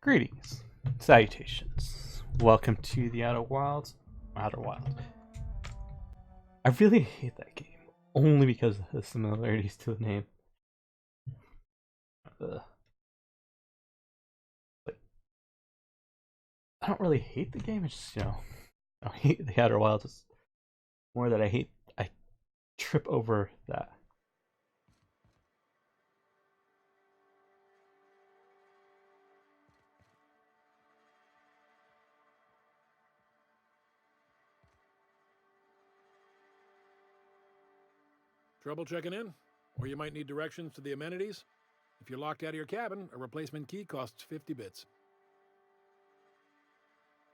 Greetings, salutations. Welcome to the Outer Wilds. Outer Wild. I really hate that game, only because of the similarities to the name. But I don't really hate the game. It's just, I hate the Outer Wilds. It's more that I trip over that. Trouble checking in? Or you might need directions to the amenities? If you're locked out of your cabin, a replacement key costs 50 bits.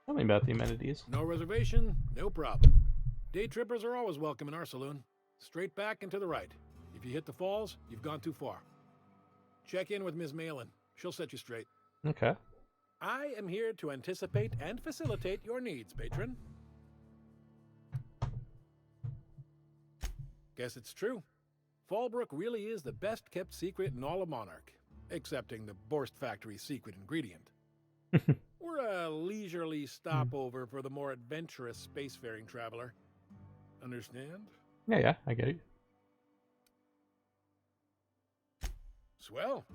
Tell me about the amenities. No reservation, no problem. Day trippers are always welcome in our saloon. Straight back and to the right. If you hit the falls, you've gone too far. Check in with Ms. Malin. She'll set you straight. Okay. I am here to anticipate and facilitate your needs, patron. Guess it's true. Fallbrook really is the best kept secret in all of Monarch, excepting the Borst Factory's secret ingredient. We're a leisurely stopover for the more adventurous spacefaring traveler. Understand? Yeah, I get it. Swell.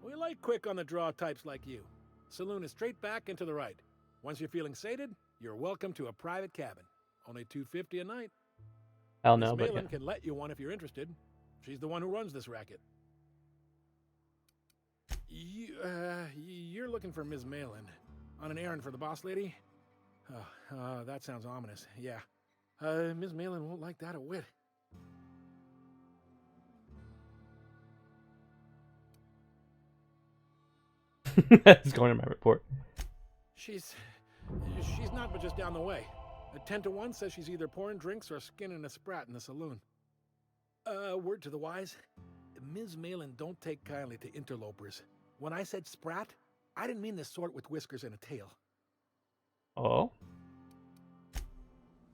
We like quick on the draw types like you. Saloon is straight back and to the right. Once you're feeling sated, you're welcome to a private cabin. Only $250 a night. Hell no, Miss but Malin yeah. can let you one if you're interested. She's the one who runs this racket. You're looking for Ms. Malin. On an errand for the boss lady? That sounds ominous. Yeah. Ms. Malin won't like that a whit. It's going in my report. She's not but just down the way. A 10 to 1 says she's either pouring drinks or skinning a sprat in the saloon. Word to the wise. Ms. Malin don't take kindly to interlopers. When I said sprat, I didn't mean the sort with whiskers and a tail. Oh.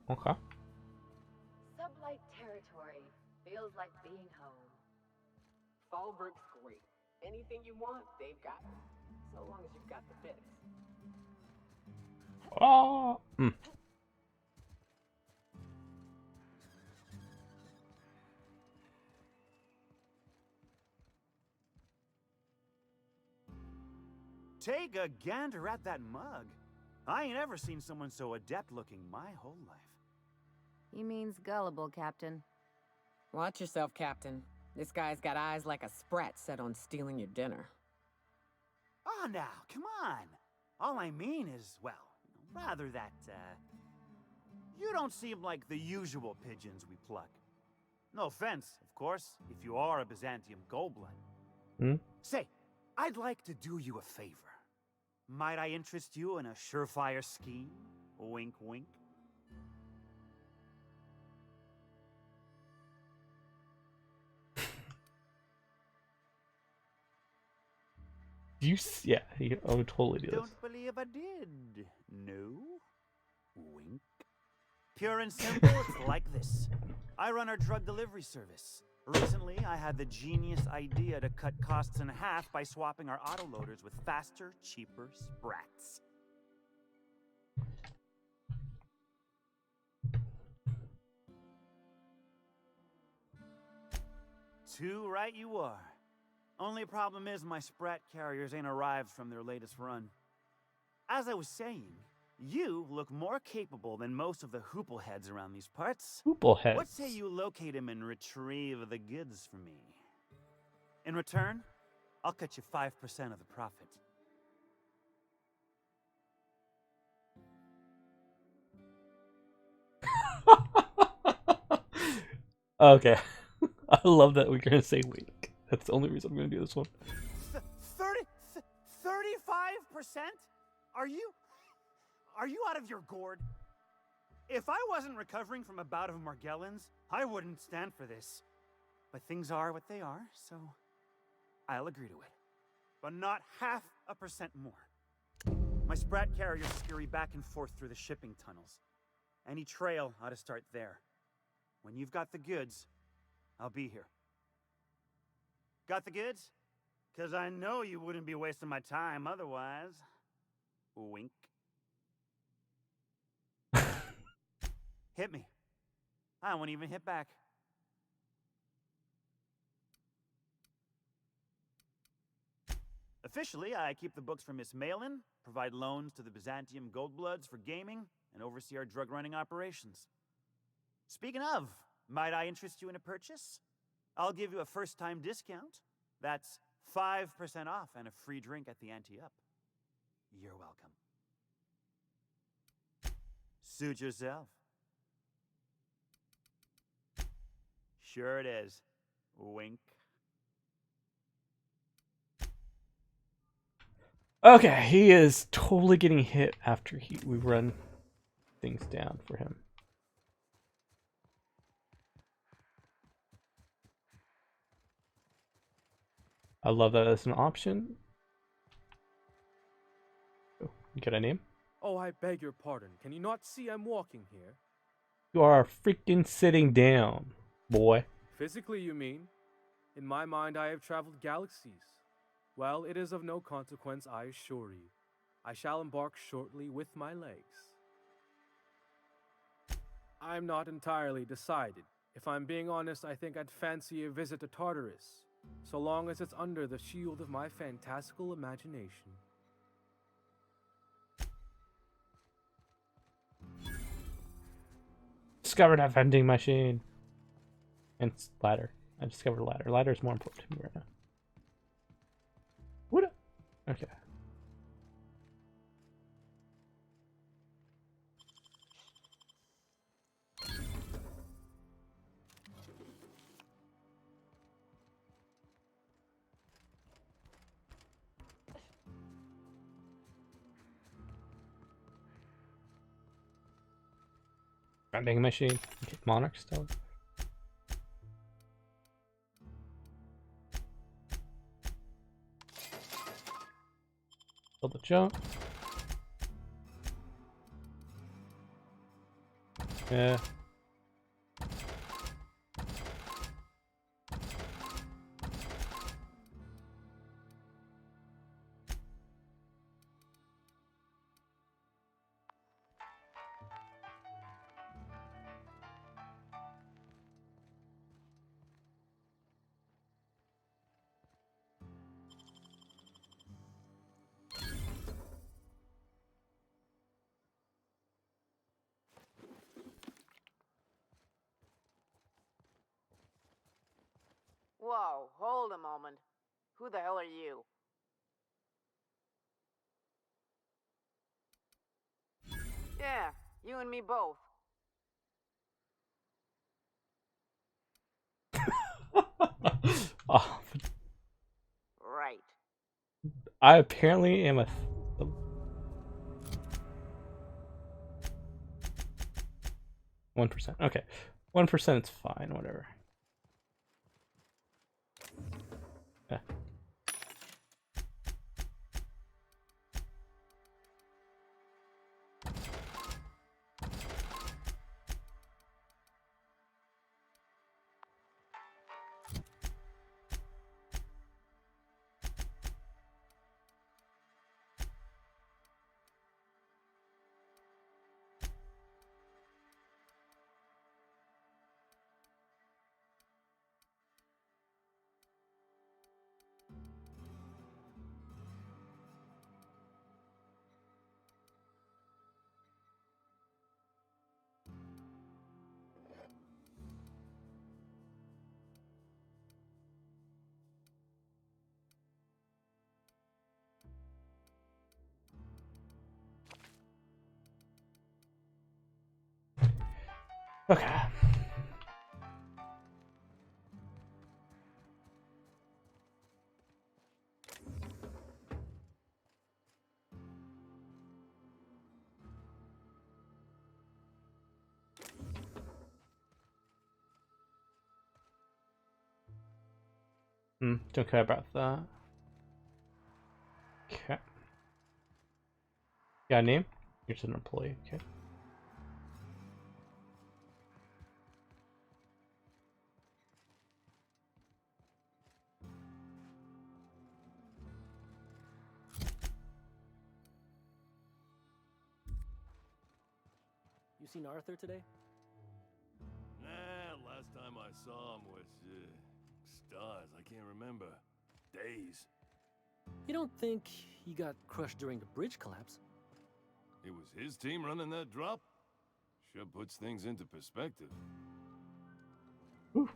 Okay. Sublight territory. Feels like being home. Fallbrook's great. Anything you want, they've got it. So long as you've got the bits. Oh. Take a gander at that mug. I ain't ever seen someone so adept looking my whole life. He means gullible, Captain. Watch yourself, Captain. This guy's got eyes like a sprat set on stealing your dinner. Oh, now, come on. All I mean is, well, rather that, you don't seem like the usual pigeons we pluck. No offense, of course, if you are a Byzantium goldblood. Say, I'd like to do you a favor. Might I interest you in a surefire scheme? Wink, wink. Yeah, I would totally do this. Don't believe I did. No? Wink. Pure and simple, it's like this. I run our drug delivery service. Recently, I had the genius idea to cut costs in half by swapping our autoloaders with faster, cheaper sprats. Too right you are. Only problem is my sprat carriers ain't arrived from their latest run. As I was saying, you look more capable than most of the hoople heads around these parts. Hoople heads. What say you locate him and retrieve the goods for me? In return, I'll cut you 5% of the profit. Okay. I love that we're gonna say wink. That's the only reason I'm gonna do this one. 35%? Are you out of your gourd? If I wasn't recovering from a bout of Margellans, I wouldn't stand for this. But things are what they are, so I'll agree to it. But not 0.5% more. My sprat carriers scurry back and forth through the shipping tunnels. Any trail ought to start there. When you've got the goods, I'll be here. Got the goods? 'Cause I know you wouldn't be wasting my time otherwise. Wink. Hit me. I won't even hit back. Officially, I keep the books for Miss Malin, provide loans to the Byzantium Goldbloods for gaming, and oversee our drug-running operations. Speaking of, might I interest you in a purchase? I'll give you a first-time discount. That's 5% off and a free drink at the ante-up. You're welcome. Suit yourself. Sure it is. Wink. Okay, he is totally getting hit after we run things down for him. I love that as an option. Oh, you got a name? Oh, I beg your pardon. Can you not see I'm walking here? You are freaking sitting down, boy. Physically, you mean? In my mind, I have traveled galaxies. Well, it is of no consequence, I assure you. I shall embark shortly with my legs. I'm not entirely decided. If I'm being honest, I think I'd fancy a visit to Tartarus, so long as it's under the shield of my fantastical imagination. Discovered a vending machine. And ladder. I discovered a ladder. Ladder is more important to me right now. What? Okay. Vending machine. Okay, Monarch still. Build the jump. Yeah. Whoa, hold a moment. Who the hell are you? Yeah, you and me both. Oh, Right. I apparently am a 1%. Okay, 1% is fine. Whatever. Yeah. Okay. Don't care about that. Okay. Got a name? You're just an employee. Okay. seen Arthur today? Nah, last time I saw him was, stars. I can't remember. Days. You don't think he got crushed during the bridge collapse? It was his team running that drop? Sure puts things into perspective. Ooh.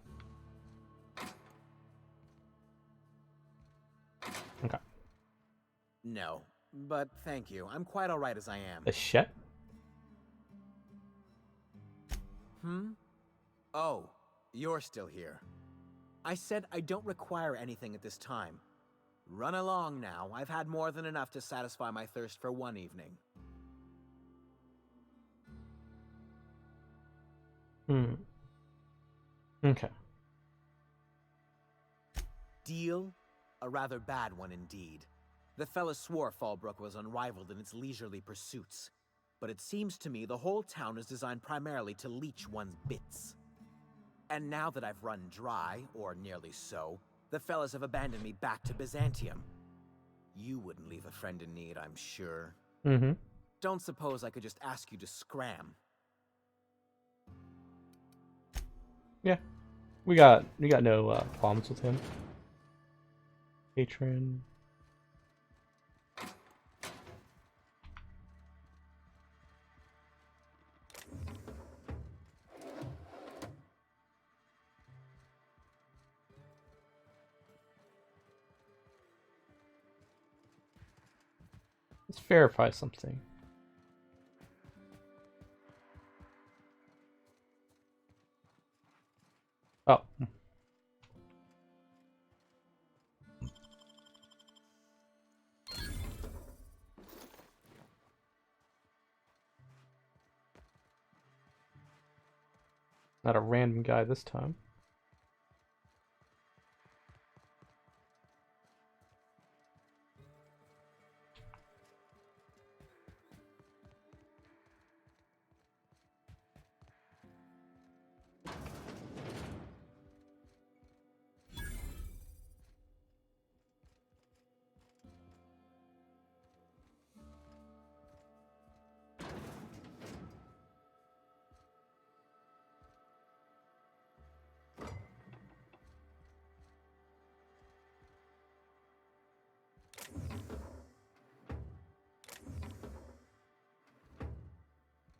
Okay. No, but thank you. I'm quite alright as I am. The shit? Oh, you're still here. I said I don't require anything at this time. Run along now. I've had more than enough to satisfy my thirst for one evening. Okay. Deal? A rather bad one indeed. The fella swore Fallbrook was unrivaled in its leisurely pursuits. But it seems to me the whole town is designed primarily to leech one's bits. And now that I've run dry, or nearly so, the fellas have abandoned me back to Byzantium. You wouldn't leave a friend in need, I'm sure. Mm-hmm. Don't suppose I could just ask you to scram. Yeah. We got no problems with him. Patron. Let's verify something. Oh. Not a random guy this time.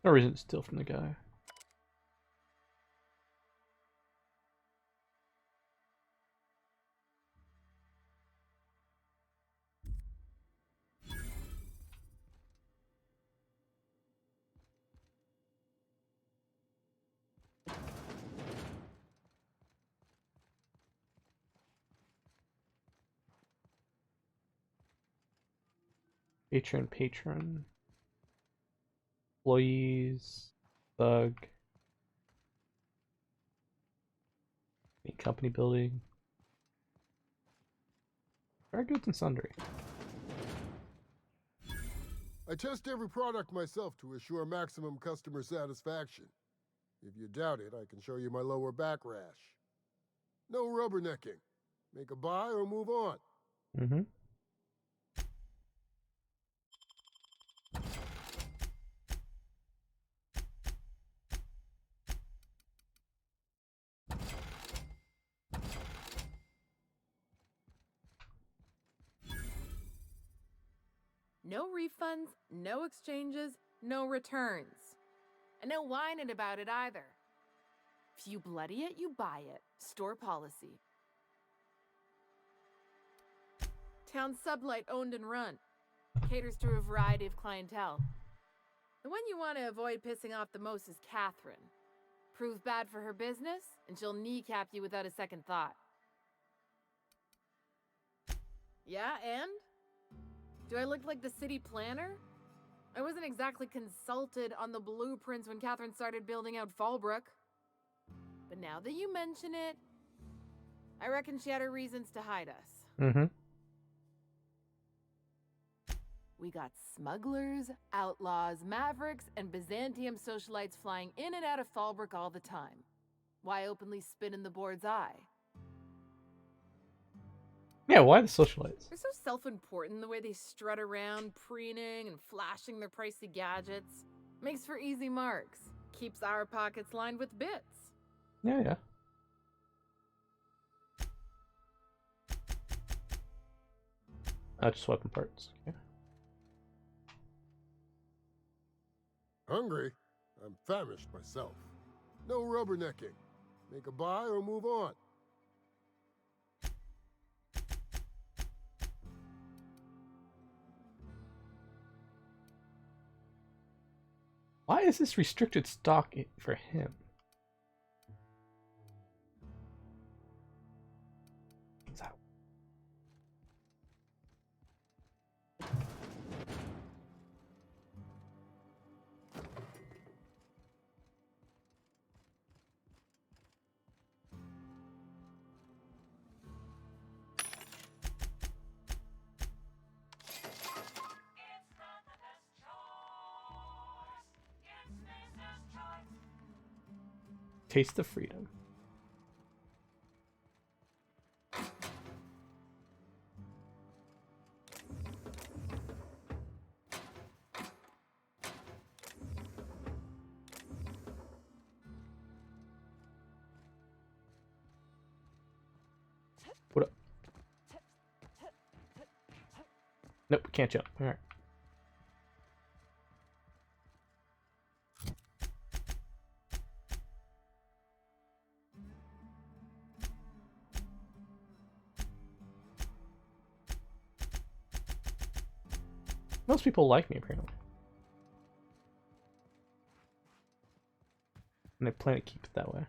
No reason to steal from the guy. Patron. Employees. Thug. Main company building. Dry goods and sundry. I test every product myself to assure maximum customer satisfaction. If you doubt it, I can show you my lower back rash. No rubbernecking. Make a buy or move on. Mm-hmm. No refunds, no exchanges, no returns. And no whining about it either. If you bloody it, you buy it. Store policy. Town sublight owned and run. Caters to a variety of clientele. The one you want to avoid pissing off the most is Catherine. Prove bad for her business, and she'll kneecap you without a second thought. Yeah, and? Do I look like the city planner? I wasn't exactly consulted on the blueprints when Catherine started building out Fallbrook. But now that you mention it, I reckon she had her reasons to hide us. Mm-hmm. We got smugglers, outlaws, mavericks, and Byzantium socialites flying in and out of Fallbrook all the time. Why openly spit in the board's eye? Yeah, why the socialites? They're so self-important the way they strut around, preening and flashing their pricey gadgets. Makes for easy marks. keeps our pockets lined with bits. Yeah, yeah. Just weapon parts. Okay. Hungry? I'm famished myself. No rubbernecking. Make a buy or move on. Why is this restricted stock for him? What's that? Taste of freedom. What up? Nope, can't jump. All right. Most people like me, apparently. And I plan to keep it that way.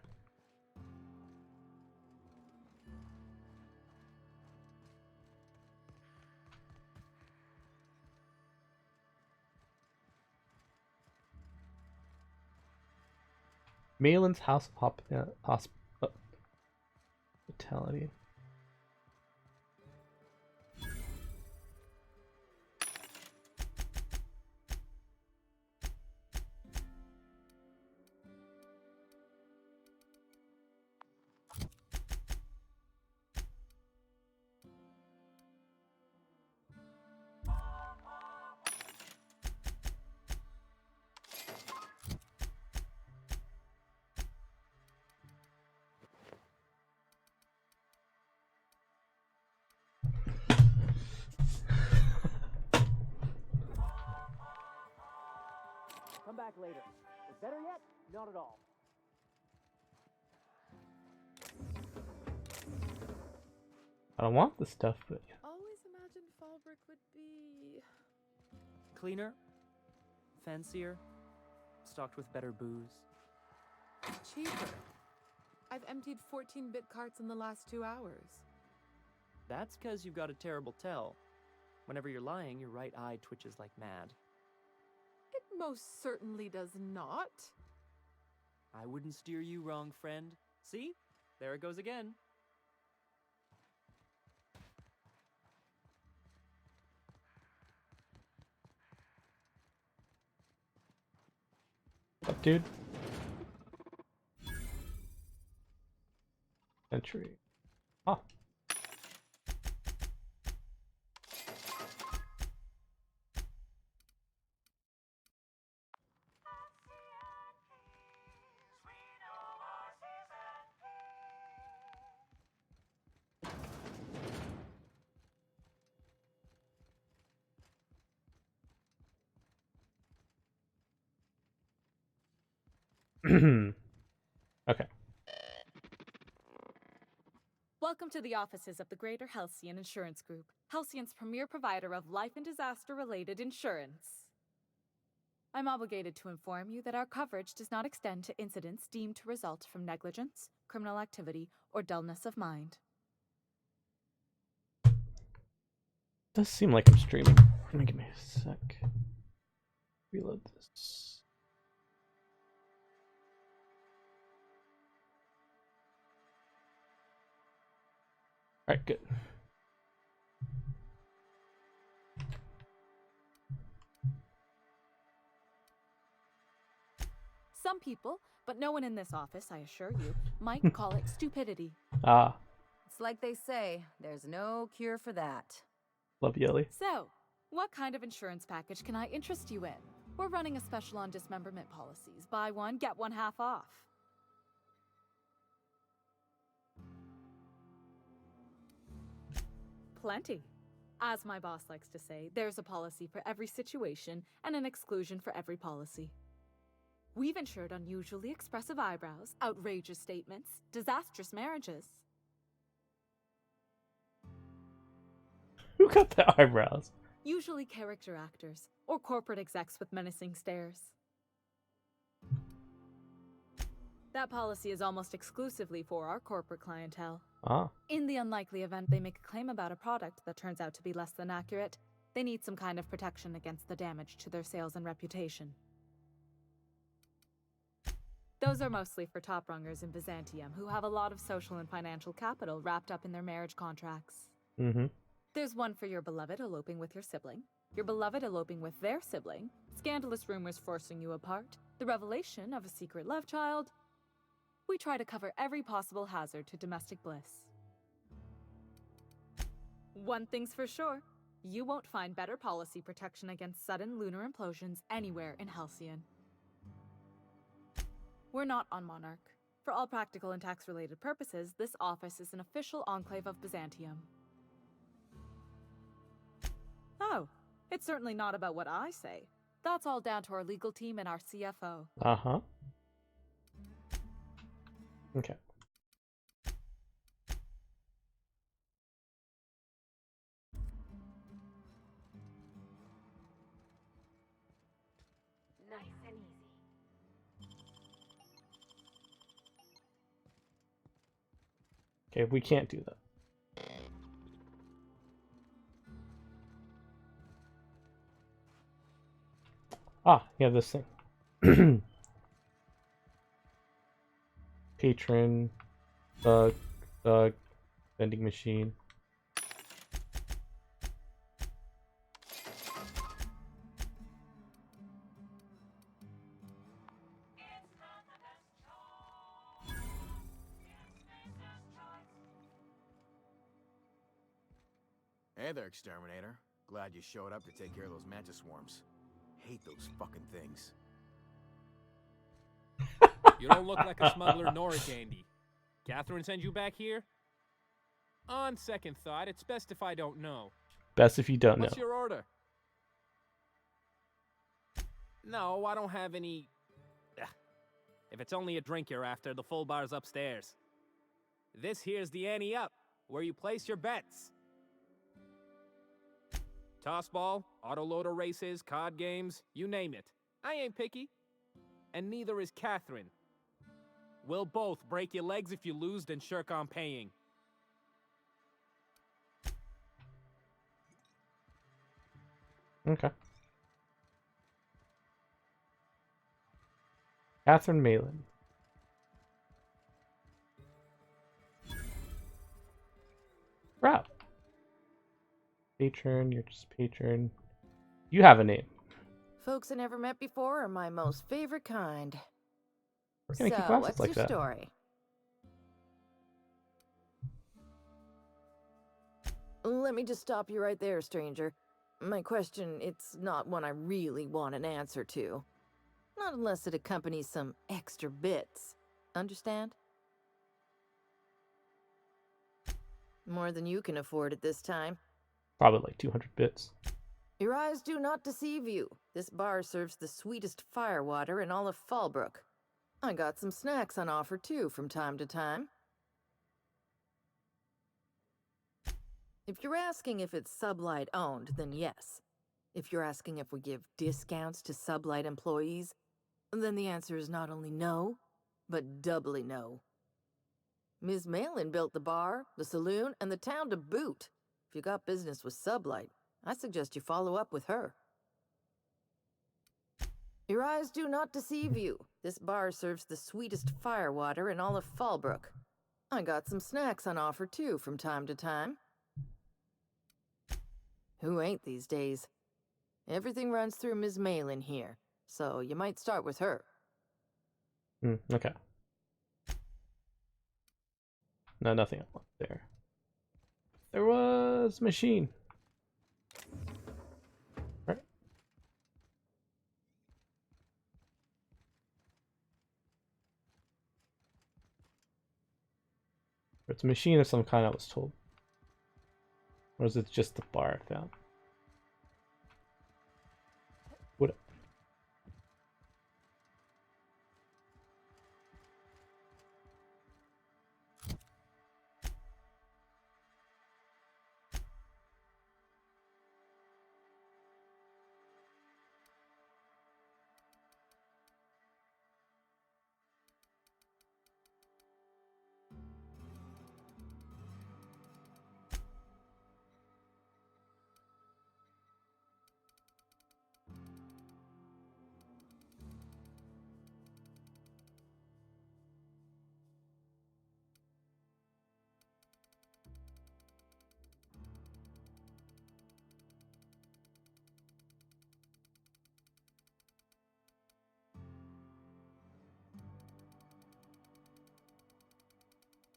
Malin's House of Hospitality. Come back later. Or better yet, not at all. I don't want the stuff, but Always imagined Fallbrook would be Cleaner, fancier, stocked with better booze. cheaper. I've emptied 14-bit carts in the last 2 hours. That's because you've got a terrible tell. Whenever you're lying, your right eye twitches like mad. It most certainly does not. I wouldn't steer you wrong, friend. See? There it goes again. up, dude. Century. Oh. Okay. Welcome to the offices of the Greater Halcyon Insurance Group, Halcyon's premier provider of life and disaster-related insurance. I'm obligated to inform you that our coverage does not extend to incidents deemed to result from negligence, criminal activity, or dullness of mind. Does seem like I'm streaming. Give me a sec. Reload this. Alright, good. Some people, but no one in this office, I assure you, might call it stupidity. Ah. It's like they say, there's no cure for that. Love you, Ellie. So, what kind of insurance package can I interest you in? We're running a special on dismemberment policies. Buy one, get one half off. Plenty. As my boss likes to say, there's a policy for every situation and an exclusion for every policy. We've insured unusually expressive eyebrows, outrageous statements, disastrous marriages. Who got the eyebrows? Usually character actors, or corporate execs with menacing stares. That policy is almost exclusively for our corporate clientele. Ah. In the unlikely event they make a claim about a product that turns out to be less than accurate, they need some kind of protection against the damage to their sales and reputation. Those are mostly for top-rungers in Byzantium who have a lot of social and financial capital wrapped up in their marriage contracts. Mm-hmm. There's one for your beloved eloping with your sibling, your beloved eloping with their sibling, scandalous rumors forcing you apart, the revelation of a secret love child. We try to cover every possible hazard to domestic bliss. One thing's for sure, you won't find better policy protection against sudden lunar implosions anywhere in Halcyon. We're not on Monarch. For all practical and tax-related purposes, this office is an official enclave of Byzantium. Oh, it's certainly not about what I say. That's all down to our legal team and our CFO. Uh-huh. Okay. Nice and easy. Okay, we can't do that. Ah, yeah, this thing. Patron, thug, vending machine. Hey there, Exterminator. Glad you showed up to take care of those mantis swarms. Hate those fucking things. You don't look like a smuggler nor a dandy. Catherine sent you back here? On second thought, it's best if I don't know. Best if you don't know. What's your order? No, I don't have any... Ugh. If it's only a drink you're after, the full bar's upstairs. This here's the ante up, where you place your bets. Tossball, autoloader races, card games, you name it. I ain't picky. And neither is Catherine. We'll both break your legs if you lose, then shirk on paying. Okay. Catherine Malin. Route. Patron, you're just patron. You have a name. Folks I never met before are my most favorite kind. We're gonna keep So, classes what's like your that. story? Let me just stop you right there, stranger. My question, it's not one I really want an answer to. Not unless it accompanies some extra bits. Understand? More than you can afford at this time. Probably like 200 bits. Your eyes do not deceive you. This bar serves the sweetest firewater in all of Fallbrook. I got some snacks on offer too from time to time. If you're asking if it's Sublight owned, then yes. If you're asking if we give discounts to Sublight employees, then the answer is not only no, but doubly no. Ms. Malin built the bar, the saloon, and the town to boot. If you got business with Sublight, I suggest you follow up with her. Your eyes do not deceive you. This bar serves the sweetest firewater in all of Fallbrook. I got some snacks on offer too from time to time. Who ain't these days? Everything runs through Ms. Malin here, so you might start with her. Okay. No, nothing up there. There was machine. Right. It's a machine of some kind, I was told. Or is it just the bar I found? What?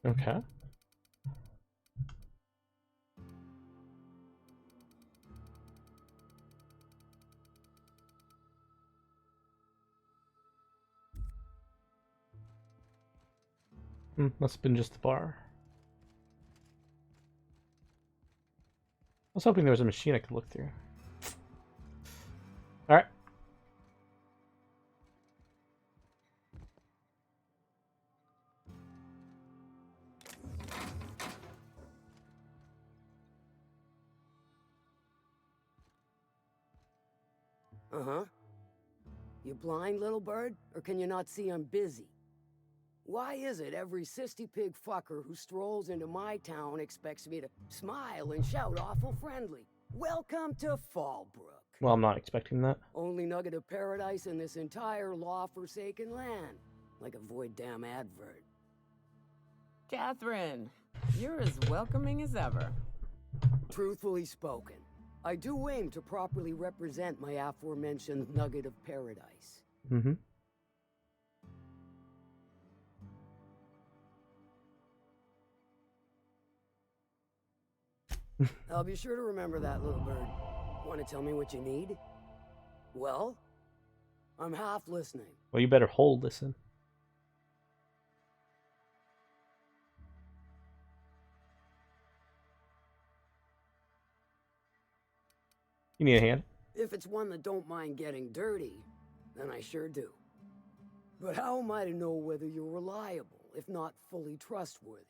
Okay. Must have been just the bar. I was hoping there was a machine I could look through. Alright. Uh-huh. You blind, little bird? Or can you not see I'm busy? Why is it every sissy pig fucker who strolls into my town expects me to smile and shout awful friendly? Welcome to Fallbrook. Well, I'm not expecting that. Only nugget of paradise in this entire law-forsaken land. Like a void damn advert. Catherine, you're as welcoming as ever. Truthfully spoken, I do aim to properly represent my aforementioned nugget of paradise. Mm-hmm. I'll be sure to remember that, little bird. Want to tell me what you need? Well, I'm half listening. Well, you better hold listen. You need a hand? If it's one that don't mind getting dirty, then I sure do. But how am I to know whether you're reliable, if not fully trustworthy?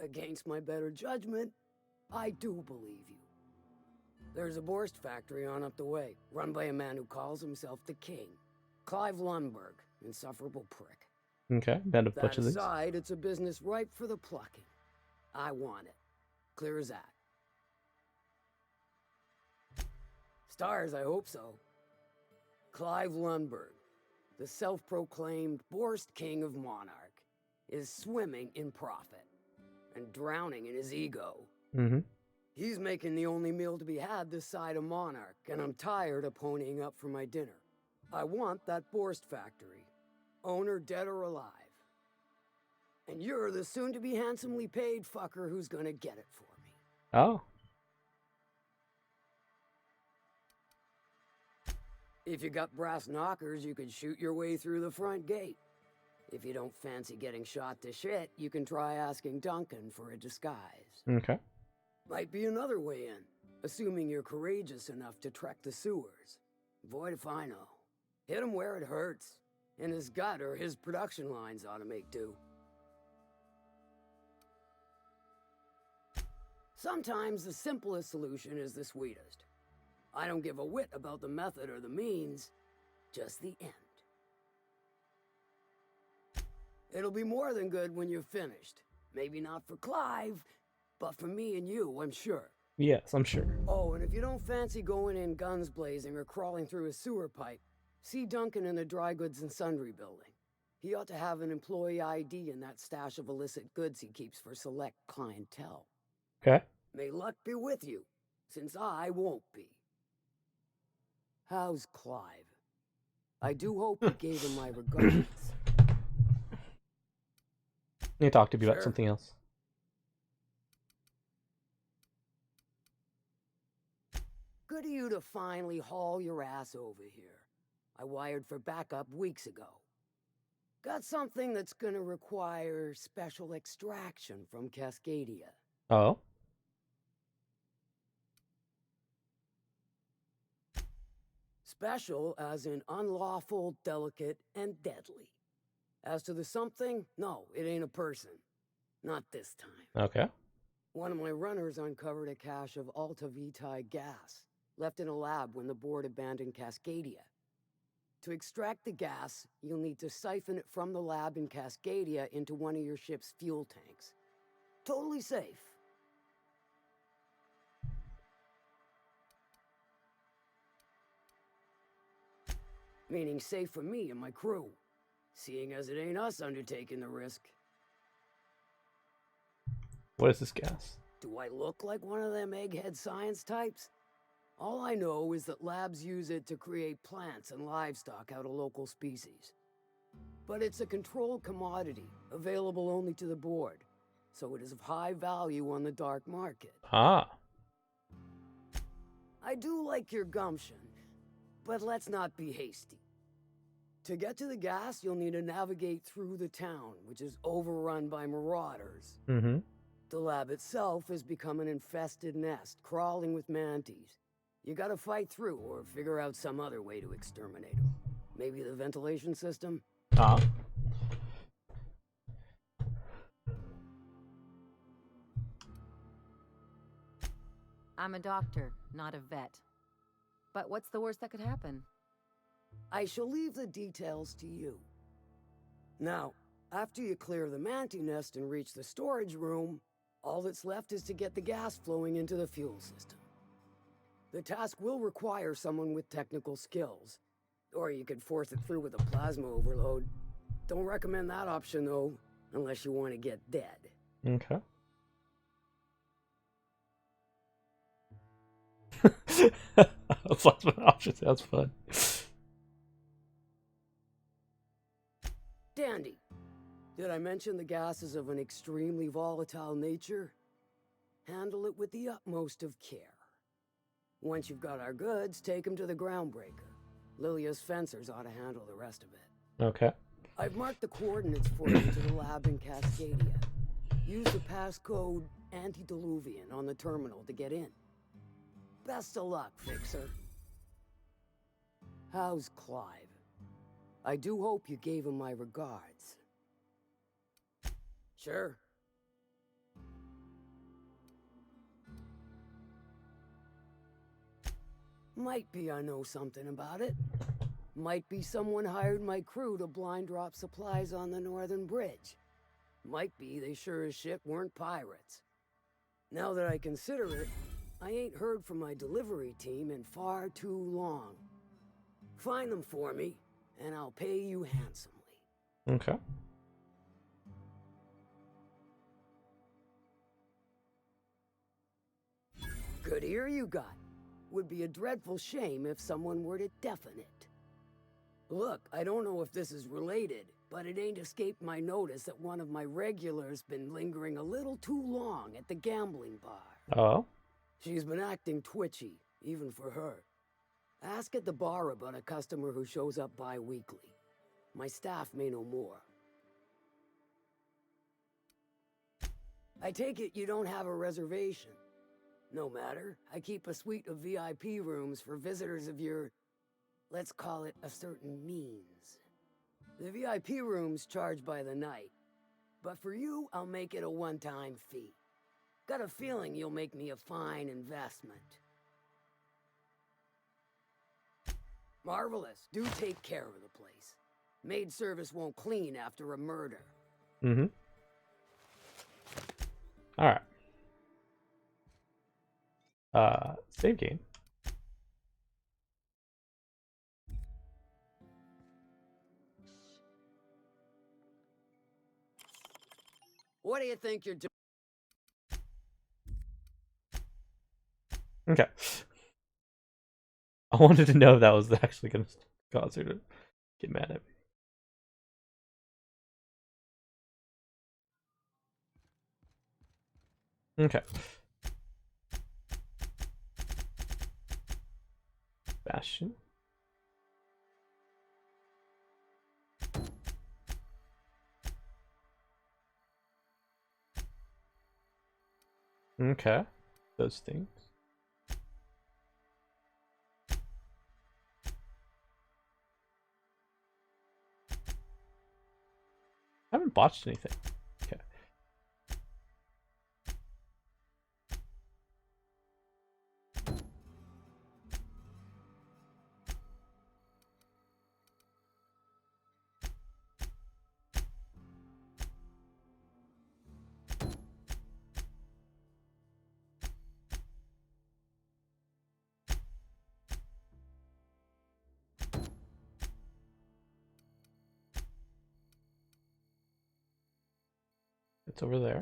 Against my better judgment, I do believe you. There's a Borst factory on up the way, run by a man who calls himself the King. Clive Lundberg, insufferable prick. Okay, bet a bunch of these. That aside, it's a business ripe for the plucking. I want it. Clear as that. Stars, I hope so. Clive Lundberg, the self-proclaimed Borst King of Monarch, is swimming in profit and drowning in his ego. Mm-hmm. He's making the only meal to be had this side of Monarch, and I'm tired of ponying up for my dinner. I want that Borst factory, owner dead or alive. And you're the soon-to-be handsomely paid fucker who's gonna get it for me. Oh. If you got brass knockers, you could shoot your way through the front gate. If you don't fancy getting shot to shit, you can try asking Duncan for a disguise. Okay. Might be another way in, assuming you're courageous enough to trek the sewers. Void if I know. Hit him where it hurts. In his gut or his production lines ought to make do. Sometimes the simplest solution is the sweetest. I don't give a whit about the method or the means, just the end. It'll be more than good when you're finished. Maybe not for Clive, but for me and you, I'm sure. Yes, I'm sure. Oh, and if you don't fancy going in guns blazing or crawling through a sewer pipe, see Duncan in the dry goods and sundry building. He ought to have an employee ID in that stash of illicit goods he keeps for select clientele. Okay. May luck be with you, since I won't be. How's Clive? I do hope you gave him my regards. I need to talk to you about something else. Good of you to finally haul your ass over here. I wired for backup weeks ago. Got something that's gonna require special extraction from Cascadia. Oh? Special as in unlawful, delicate, and deadly. As to the something, no, it ain't a person. Not this time. Okay. One of my runners uncovered a cache of Alta Vitae gas, left in a lab when the board abandoned Cascadia. To extract the gas, you'll need to siphon it from the lab in Cascadia into one of your ship's fuel tanks. Totally safe. Meaning safe for me and my crew, seeing as it ain't us undertaking the risk. What is this gas? Do I look like one of them egghead science types? All I know is that labs use it to create plants and livestock out of local species. But it's a controlled commodity, available only to the board, so it is of high value on the dark market. Ah. I do like your gumption, but let's not be hasty. To get to the gas, you'll need to navigate through the town, which is overrun by marauders. Mm-hmm. The lab itself has become an infested nest, crawling with manties. You gotta fight through or figure out some other way to exterminate them. Maybe the ventilation system? Ah. I'm a doctor, not a vet. But what's the worst that could happen? I shall leave the details to you. Now, after you clear the mantis nest and reach the storage room, all that's left is to get the gas flowing into the fuel system. The task will require someone with technical skills, or you could force it through with a plasma overload. Don't recommend that option though, unless you want to get dead. Okay. That's lots of options. That's fun. Dandy. Did I mention the gas is of an extremely volatile nature? Handle it with the utmost of care. Once you've got our goods, take them to the groundbreaker. Lilia's fencers ought to handle the rest of it. Okay. I've marked the coordinates for you to the lab in Cascadia. Use the passcode Antediluvian on the terminal to get in. Best of luck, Fixer. How's Clive? I do hope you gave him my regards. Sure. Might be I know something about it. Might be someone hired my crew to blind drop supplies on the northern bridge. Might be they sure as shit weren't pirates. Now that I consider it, I ain't heard from my delivery team in far too long. Find them for me, and I'll pay you handsomely. Okay. Good ear you got. Would be a dreadful shame if someone were to deafen it. Look, I don't know if this is related, but it ain't escaped my notice that one of my regulars been lingering a little too long at the gambling bar. Oh? She's been acting twitchy, even for her. Ask at the bar about a customer who shows up bi-weekly. My staff may know more. I take it you don't have a reservation. No matter, I keep a suite of VIP rooms for visitors of your, let's call it a certain means. The VIP rooms charge by the night, but for you, I'll make it a one-time fee. Got a feeling you'll make me a fine investment. Marvelous. Do take care of the place. Maid service won't clean after a murder. Mm-hmm. Alright. Save game. What do you think you're doing? Okay. I wanted to know if that was actually going to cause her to get mad at me. Okay. Bastion. Okay. Those things. I haven't botched anything. Okay. It's over there.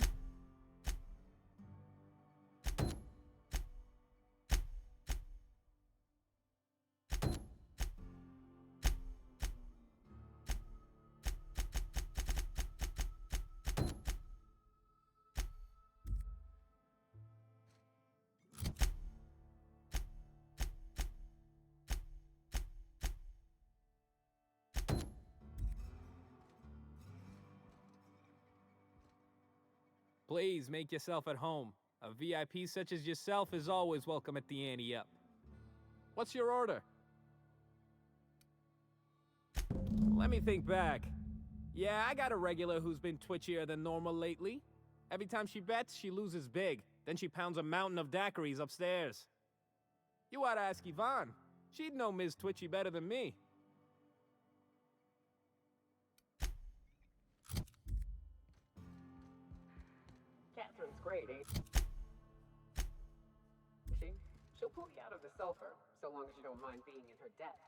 Please make yourself at home. A VIP such as yourself is always welcome at the Ante Up. What's your order? Let me think back. Yeah, I got a regular who's been twitchier than normal lately. Every time she bets, she loses big. Then she pounds a mountain of daiquiris upstairs. You ought to ask Yvonne. She'd know Ms. Twitchy better than me. Catherine's great, ain't she? She'll pull you out of the sulfur, so long as you don't mind being in her debt.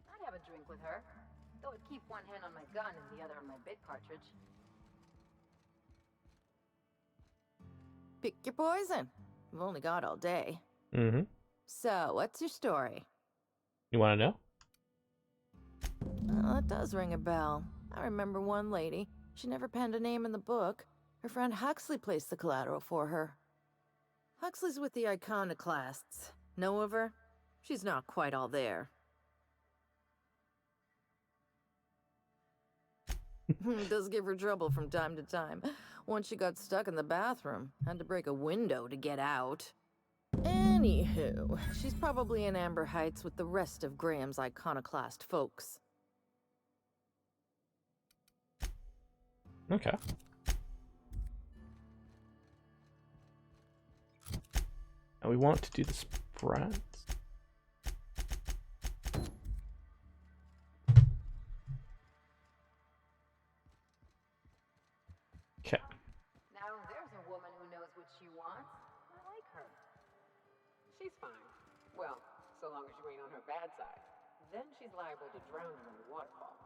I'd have a drink with her, though I'd keep one hand on my gun and the other on my bit cartridge. Pick your poison. We've only got all day. Mm-hmm. So, what's your story? You want to know? Well, it does ring a bell. I remember one lady. She never penned a name in the book. Her friend Huxley placed the collateral for her. Huxley's with the Iconoclasts. Know of her? She's not quite all there. Does give her trouble from time to time. Once she got stuck in the bathroom, had to break a window to get out. Anywho, she's probably in Amber Heights with the rest of Graham's Iconoclast folks. Okay. Now we want to do the sprats. Okay. Now there's a woman who knows what she wants. I like her. She's fine. Well, so long as you ain't on her bad side. Then she's liable to drown you in the waterfall.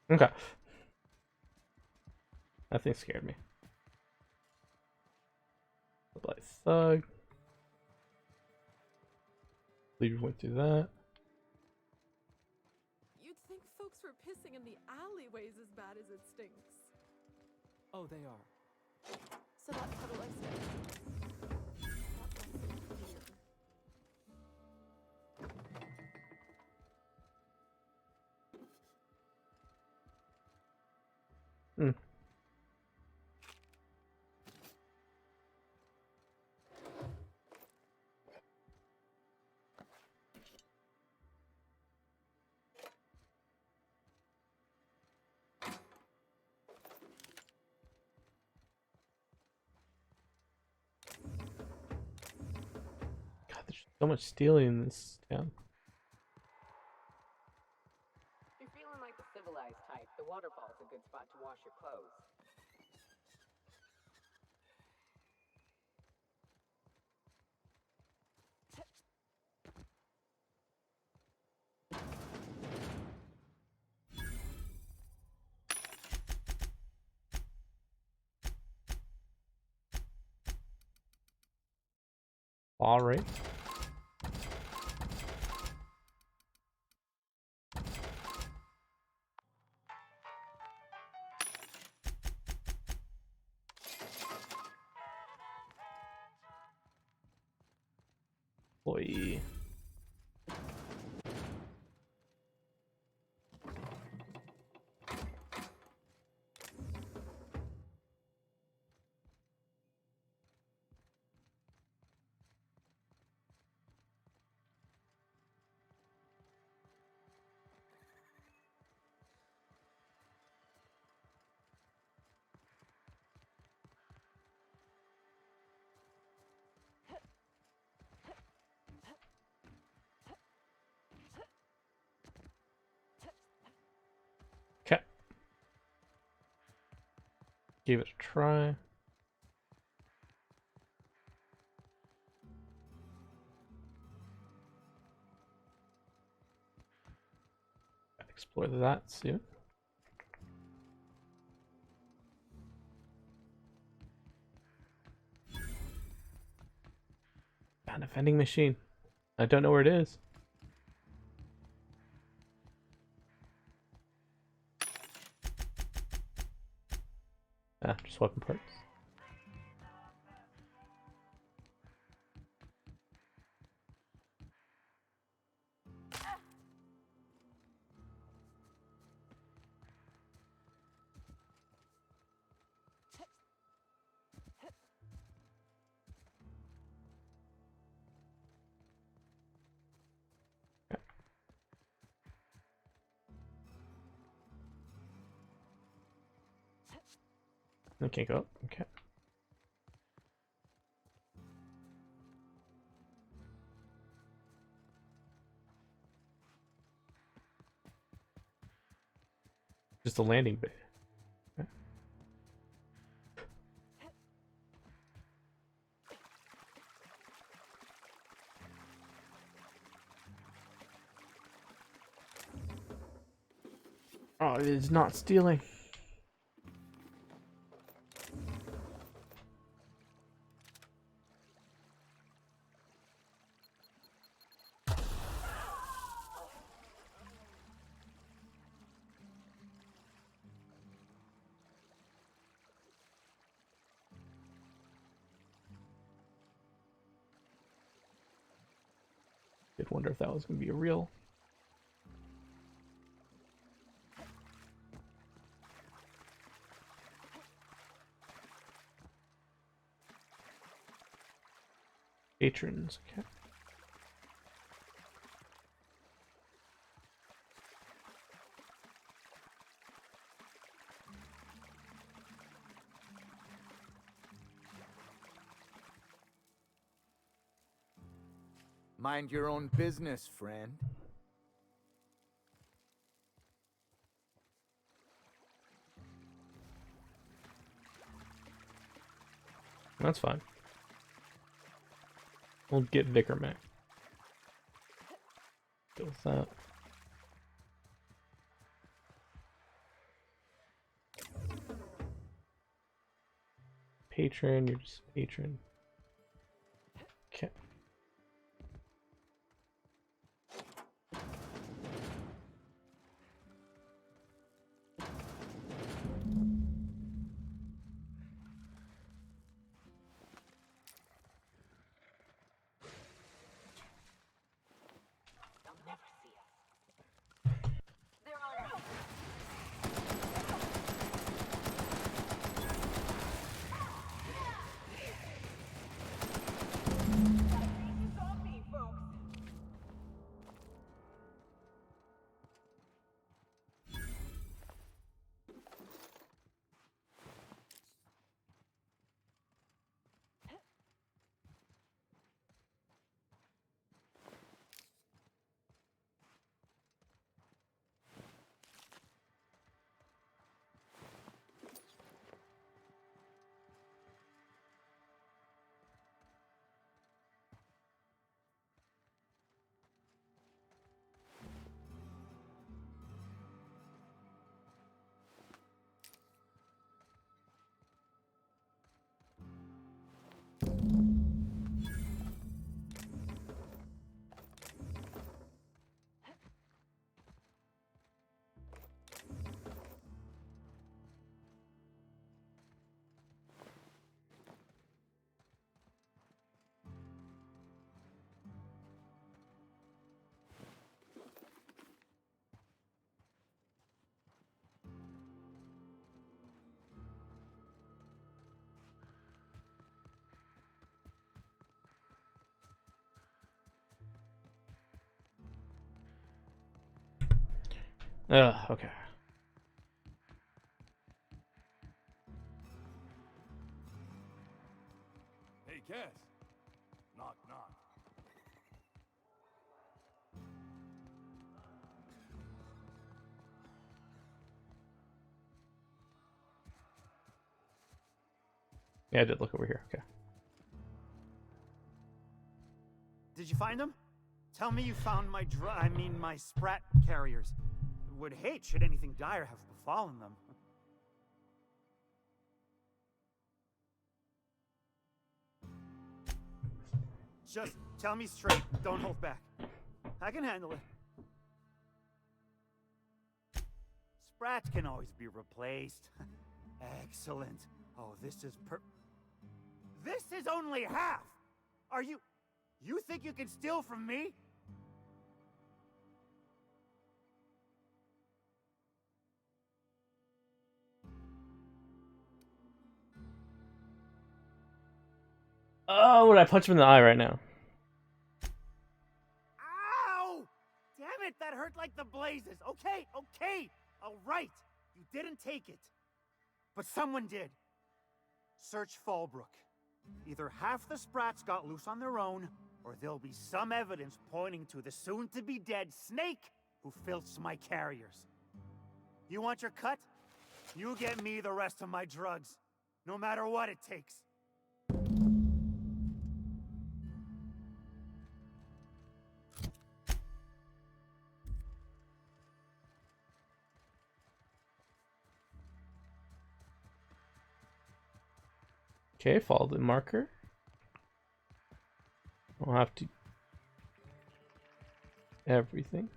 Okay. That thing scared me. Like thug. Believe we went through that. You'd think folks were pissing in the alleyways as bad as it stinks. Oh, they are. So that's how the lifestyle. Hmm. God, there's so much stealing in this town. If you're feeling like the civilized type, the waterfall's a good spot to wash your clothes. All right. employee. Okay. Give it a try. Explore that soon. Found a vending machine. I don't know where it is. Ah, just weapon parts. I can't go up. Okay. Just a landing bay. Okay. Oh, it is not stealing. Did wonder if that was going to be a real. Patrons, okay. Mind your own business, friend. That's fine. We'll get Vicar Mac. Deal with that. Patron, you're just a patron. Okay. Okay. Hey, Cass. Knock, knock. Yeah, I did look over here. Okay. Did you find them? Tell me you found my my sprat carriers. Would hate should anything dire have befallen them. Just tell me straight. Don't hold back. I can handle it. Sprats can always be replaced. Excellent. Oh, this is This is only half! Are you think you can steal from me? Oh, would I punch him in the eye right now? Ow! Damn it, that hurt like the blazes. Okay, all right. You didn't take it. But someone did. Search Fallbrook. Either half the sprats got loose on their own, or there'll be some evidence pointing to the soon-to-be-dead snake who filched my carriers. You want your cut? You get me the rest of my drugs, no matter what it takes. Okay, follow the marker. I'll have to... everything.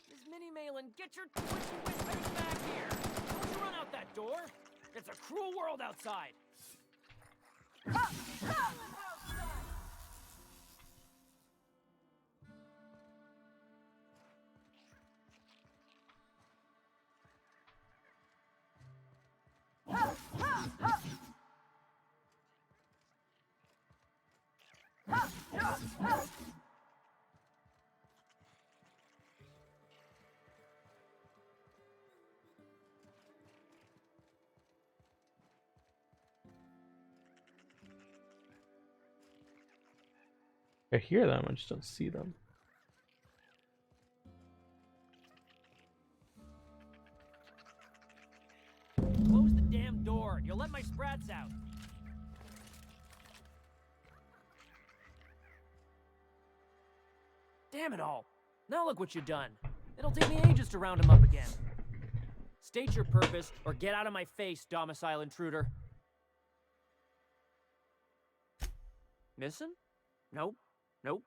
Miss Minnie Malin, get your twitchy whiskers back here! Don't you run out that door! It's a cruel world outside! I hear them, I just don't see them. Close the damn door! You'll let my sprats out! Damn it all! Now look what you've done! It'll take me ages to round him up again. State your purpose, or get out of my face, domicile intruder. Missing? Nope. Nope.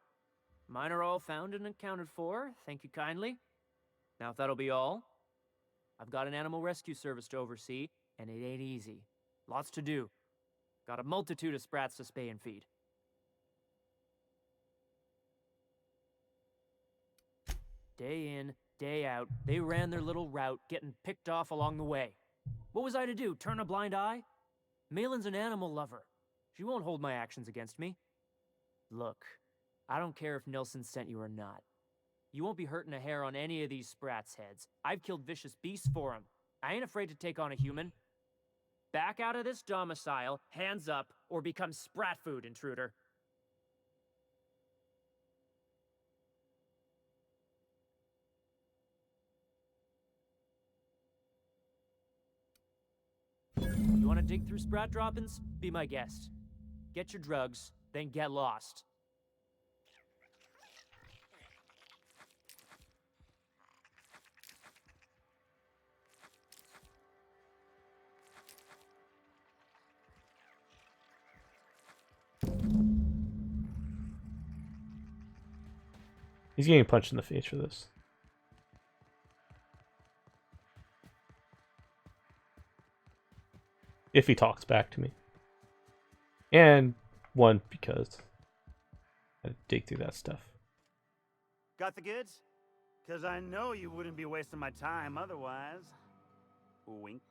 Mine are all found and accounted for, thank you kindly. Now if that'll be all, I've got an animal rescue service to oversee, and it ain't easy. Lots to do. Got a multitude of sprats to spay and feed. Day in, day out, they ran their little route, getting picked off along the way. What was I to do, turn a blind eye? Malin's an animal lover. She won't hold my actions against me. Look, I don't care if Nilsson sent you or not. You won't be hurting a hair on any of these sprats' heads. I've killed vicious beasts for them. I ain't afraid to take on a human. Back out of this domicile, hands up, or become sprat food, intruder. You want to dig through sprat droppings? Be my guest. Get your drugs, then get lost. He's getting punched in the face for this. If he talks back to me. And one, because I had to dig through that stuff. Got the goods? Because I know you wouldn't be wasting my time otherwise. Wink.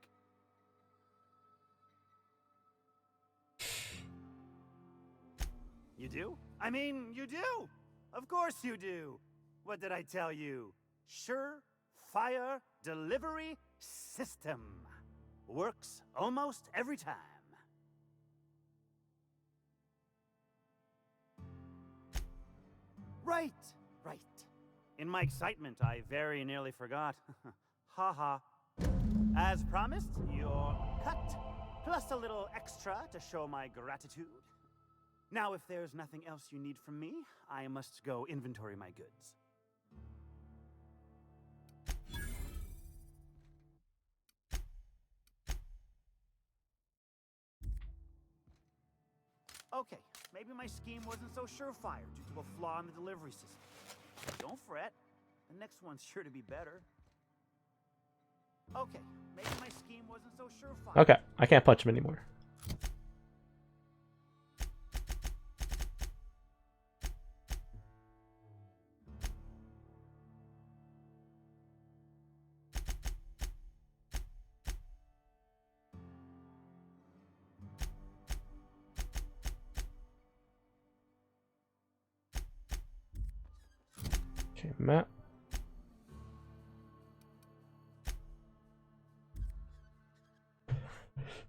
You do? I mean, you do! Of course you do! What did I tell you? Surefire delivery system. Works almost every time. Right. In my excitement, I very nearly forgot. Haha. As promised, your cut, plus a little extra to show my gratitude. Now, if there's nothing else you need from me, I must go inventory my goods. Okay, maybe my scheme wasn't so surefire due to a flaw in the delivery system. Don't fret. The next one's sure to be better. Okay, maybe my scheme wasn't so surefire. Okay, I can't punch him anymore. Okay, Matt.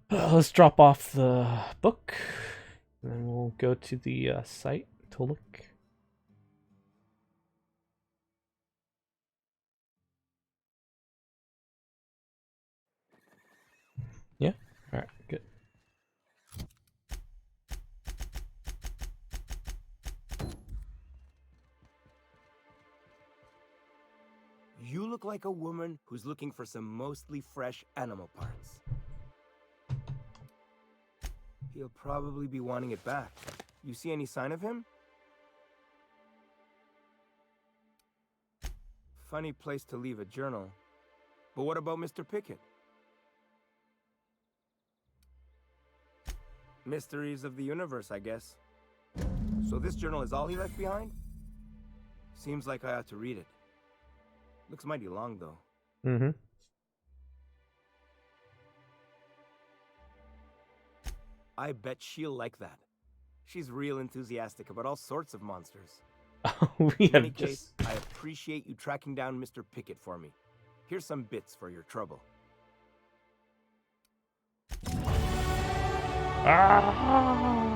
Let's drop off the book, and then we'll go to the site to look. Yeah? Alright, good. You look like a woman who's looking for some mostly fresh animal parts. He'll probably be wanting it back. You see any sign of him? Funny place to leave a journal. But what about Mr. Pickett? Mysteries of the universe, I guess. So this journal is all he left behind? Seems like I ought to read it. Looks mighty long, though. Mm-hmm. I bet she'll like that. She's real enthusiastic about all sorts of monsters. We In any have case, I appreciate you tracking down Mr. Pickett for me. Here's some bits for your trouble. Ah!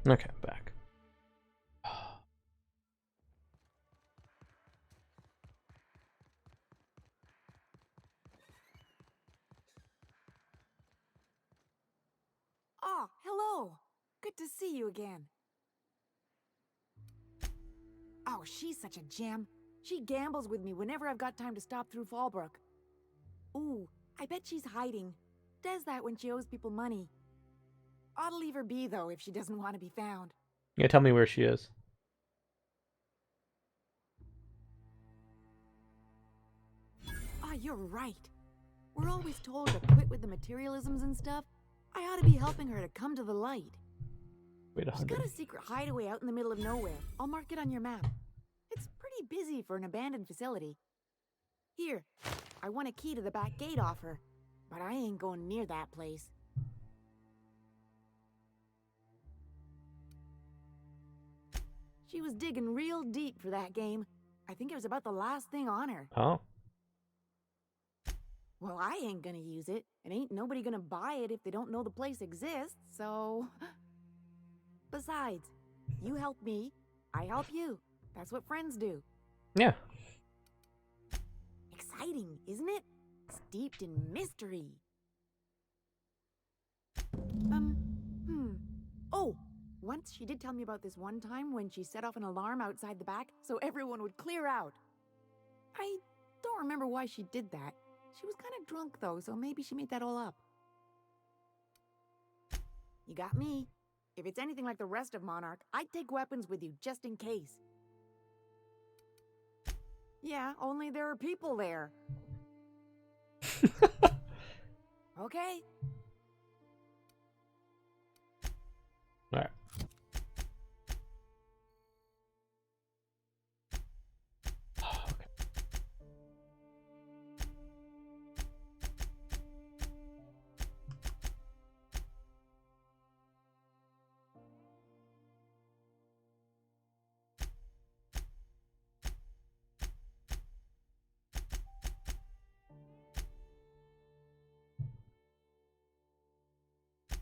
Okay, back. Oh, hello. Good to see you again. Oh, she's such a gem. She gambles with me whenever I've got time to stop through Fallbrook. Ooh, I bet she's hiding. Does that when she owes people money. Ought to leave her be, though, if she doesn't want to be found. Yeah, tell me where she is. Oh, you're right. We're always told to quit with the materialisms and stuff. I ought to be helping her to come to the light. Wait, She's 100. got a secret hideaway out in the middle of nowhere. I'll mark it on your map. It's pretty busy for an abandoned facility. Here, I want a key to the back gate off her, but I ain't going near that place. She was digging real deep for that game. I think it was about the last thing on her. Oh. Well, I ain't gonna use it, and ain't nobody gonna buy it if they don't know the place exists, so... Besides, you help me, I help you. That's what friends do. Yeah. Exciting, isn't it? Steeped in mystery. Oh, once she did tell me about this one time when she set off an alarm outside the back so everyone would clear out. I don't remember why she did that. She was kind of drunk though, so maybe she made that all up. You got me. If it's anything like the rest of Monarch, I'd take weapons with you just in case. Yeah, only there are people there. Okay. All right.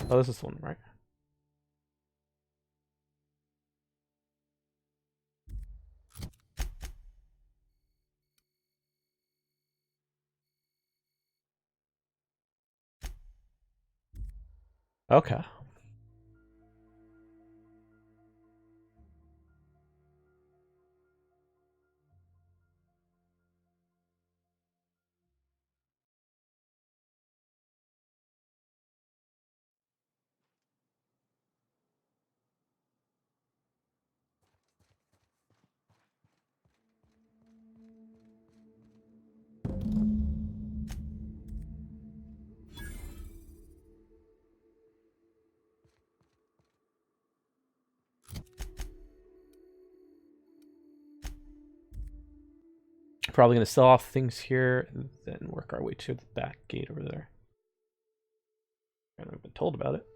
Oh, this is the one, right? Okay. Probably gonna sell off things here and then work our way to the back gate over there. I haven't been told about it.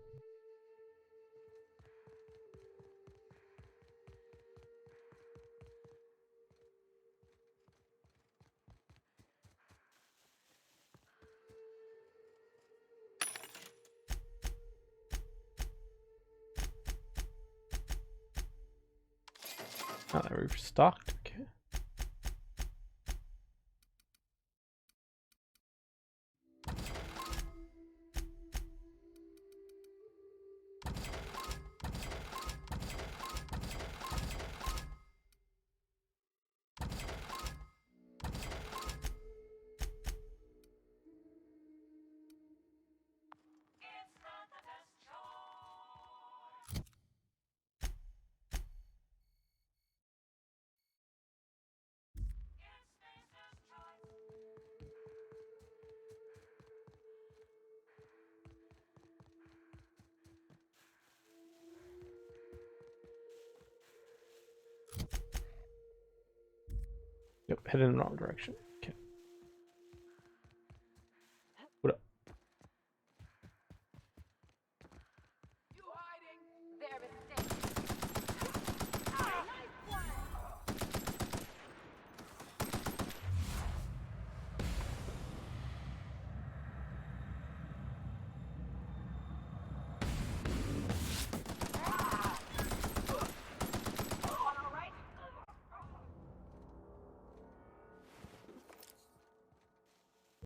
Oh, that we've stocked. Okay. Yep, headed in the wrong direction.